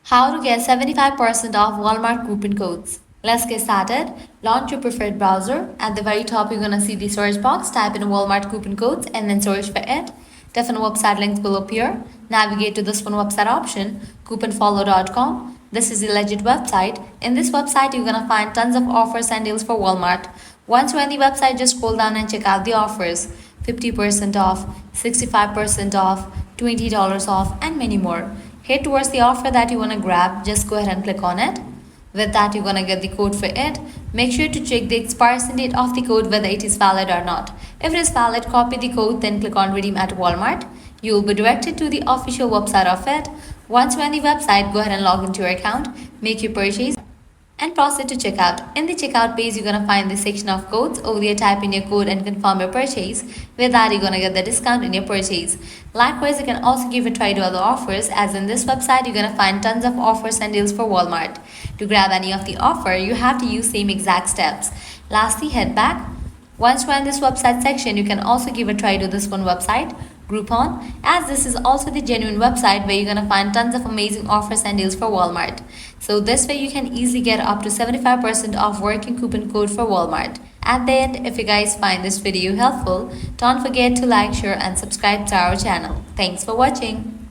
How to get 75% off Walmart coupon codes. Let's get started. Launch your preferred browser. At the very top, you're gonna see the search box. Type in Walmart coupon codes and then search for it. Different website links will appear. Navigate to this one website option, couponfollow.com. This is a legit website. In this website, you're gonna find tons of offers and deals for Walmart. Once you're on the website, just scroll down and check out the offers. 50% off, 65% off, $20 off, and many more. Head towards the offer that you want to grab, just go ahead and click on it. With that, you're going to get the code for it. Make sure to check the expiration date of the code, whether it is valid or not. If it is valid, copy the code, then click on redeem at Walmart. You will be directed to the official website of it. Once you're on the website, go ahead and log into your account, make your purchase, and proceed to checkout. In the checkout page, you're gonna find the section of codes. Over there, type in your code and confirm your purchase. With that, you're gonna get the discount in your purchase. Likewise, you can also give a try to other offers, as in this website, you're gonna find tons of offers and deals for Walmart. To grab any of the offer, you have to use same exact steps. Lastly, head back. Once you're in this website section, you can also give a try to this one website, Groupon, as this is also the genuine website where you're gonna find tons of amazing offers and deals for Walmart. So this way you can easily get up to 75% off working coupon code for Walmart. At the end, if you guys find this video helpful, don't forget to like, share and subscribe to our channel. Thanks for watching.